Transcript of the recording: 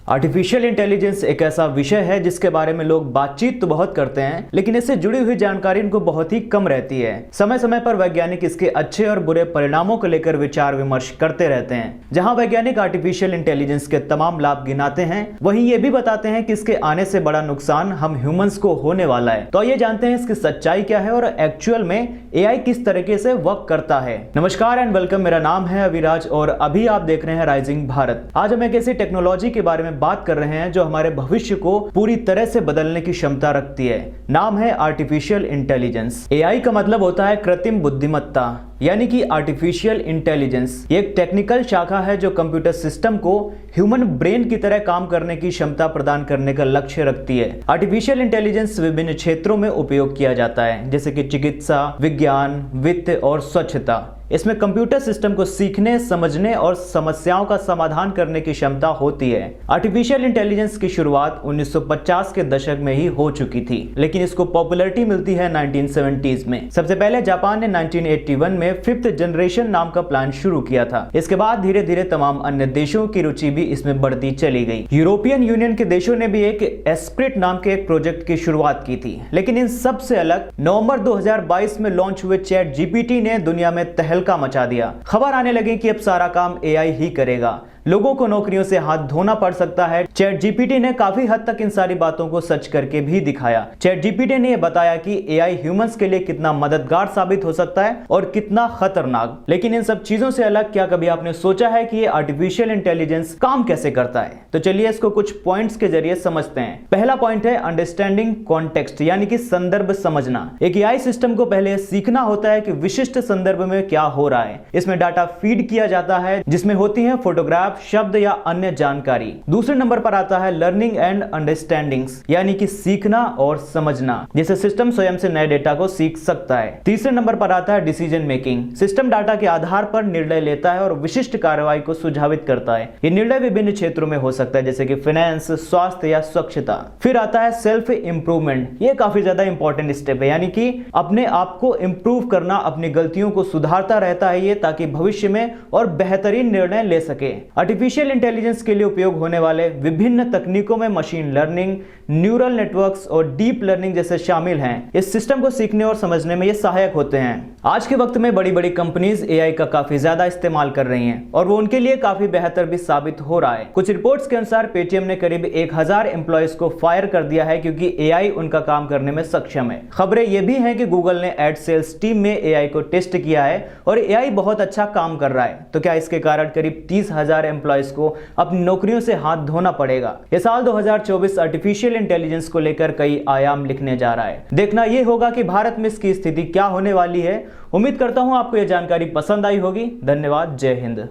Artificial intelligence एक ऐसा विषय है जिसके बारे में लोग बातचीत तो बहुत करते हैं, लेकिन इससे जुड़ी हुई जानकारी इनको बहुत ही कम रहती है। समय समय पर वैज्ञानिक इसके अच्छे और बुरे परिणामों को लेकर विचार विमर्श करते रहते हैं। जहां वैज्ञानिक आर्टिफिशियल इंटेलिजेंस के तमाम लाभ गिनाते हैं, वहीं ये भी बताते हैं कि इसके आने से बड़ा नुकसान हम ह्यूमंस को होने वाला है। तो ये जानते हैं इसकी सच्चाई क्या है और एक्चुअल में एआई किस तरीके से वर्क करता है। नमस्कार एंड वेलकम, मेरा नाम है अविराज और अभी आप देख रहे हैं राइजिंग भारत। आज हम एक ऐसी टेक्नोलॉजी के बारे में बात कर रहे हैं जो हमारे भविष्य को पूरी तरह से बदलने की क्षमता रखती है। नाम है आर्टिफिशियल इंटेलिजेंस। एआई का मतलब होता है कृत्रिम बुद्धिमत्ता, यानी कि आर्टिफिशियल इंटेलिजेंस। ये एक टेक्निकल शाखा है जो कंप्यूटर सिस्टम को ह्यूमन ब्रेन की तरह काम करने की क्षमता प्रदान करने का लक्ष्य रखती है। आर्टिफिशियल इंटेलिजेंस विभिन्न क्षेत्रों में उपयोग किया जाता है, जैसे कि चिकित्सा, विज्ञान, वित्त और स्वच्छता। इसमें कंप्यूटर सिस्टम को सीखने, समझने और समस्याओं का समाधान करने की क्षमता होती है। आर्टिफिशियल इंटेलिजेंस की शुरुआत 1950 के दशक में ही हो चुकी थी, लेकिन इसको पॉपुलैरिटी मिलती है 1970s में। सबसे पहले जापान ने 1981 में 5th जनरेशन नाम का प्लान शुरू किया था। इसके बाद धीरे धीरे तमाम अन्य देशों की रुचि भी इसमें बढ़ती चली गई। यूरोपियन यूनियन के देशों ने भी एक एस्प्रिट नाम के एक प्रोजेक्ट की शुरुआत की थी, लेकिन इन सबसे अलग नवंबर 2022 में लॉन्च हुए चैट जीपीटी ने दुनिया में तहलका मचा दिया। खबर आने लगी कि अब सारा काम एआई ही करेगा, लोगों को नौकरियों से हाथ धोना पड़ सकता है। चैट जीपीटी ने काफी हद तक इन सारी बातों को सच करके भी दिखाया। चैट जीपीटी ने यह बताया कि एआई ह्यूमंस के लिए कितना मददगार साबित हो सकता है और कितना खतरनाक। लेकिन इन सब चीजों से अलग क्या कभी आपने सोचा है कि ये आर्टिफिशियल इंटेलिजेंस काम कैसे करता है? तो चलिए इसको कुछ पॉइंट्स के जरिए समझते हैं। पहला पॉइंट है अंडरस्टैंडिंग कॉन्टेक्स्ट, यानी कि संदर्भ समझना। एक एआई सिस्टम को पहले सीखना होता है कि विशिष्ट संदर्भ में क्या हो रहा है। इसमें डाटा फीड किया जाता है जिसमें होती है फोटोग्राफ, शब्द या अन्य जानकारी। दूसरे नंबर पर आता है लर्निंग एंड अंडरस्टैंडिंग्स, यानी कि सीखना और समझना, जिससे सिस्टम स्वयं से नए डेटा को सीख सकता है। तीसरे नंबर पर आता है डिसीजन मेकिंग। सिस्टम डाटा के आधार पर निर्णय लेता है और विशिष्ट कार्रवाई को सुझावित करता है। ये निर्णय विभिन्न क्षेत्रों में हो सकता है, जैसे कि फाइनेंस, स्वास्थ्य या स्वच्छता। फिर आता है सेल्फ इंप्रूवमेंट। ये काफी ज्यादा इंपॉर्टेंट स्टेप है, यानी कि अपने आप को इंप्रूव करना, अपनी गलतियों को सुधारता रहता है ये, ताकि भविष्य में और बेहतरीन निर्णय ले सके। आर्टिफिशियल इंटेलिजेंस के लिए उपयोग होने वाले विभिन्न तकनीकों में मशीन लर्निंग, न्यूरल नेटवर्क्स और डीप लर्निंग जैसे शामिल हैं। इस सिस्टम को सीखने और समझने में ये सहायक होते हैं। आज के वक्त में बड़ी बड़ी कंपनीज एआई का काफी ज्यादा इस्तेमाल कर रही हैं और वो उनके लिए काफी बेहतर भी साबित हो रहा है। कुछ रिपोर्ट्स के अनुसार पेटीएम ने करीब 1000 एम्प्लॉयज को फायर कर दिया है क्योंकि एआई उनका काम करने में सक्षम है। खबरें ये भी हैं कि गूगल ने एड सेल्स टीम में एआई को टेस्ट किया है और एआई बहुत अच्छा काम कर रहा है। तो क्या इसके कारण करीब 30,000 एम्प्लॉयज को अपनी नौकरियों से हाथ धोना पड़ेगा? यह साल 2024 आर्टिफिशियल इंटेलिजेंस को लेकर कई आयाम लिखने जा रहा है। देखना यह होगा कि भारत में इसकी स्थिति क्या होने वाली है। उम्मीद करता हूं आपको यह जानकारी पसंद आई होगी। धन्यवाद। जय हिंद।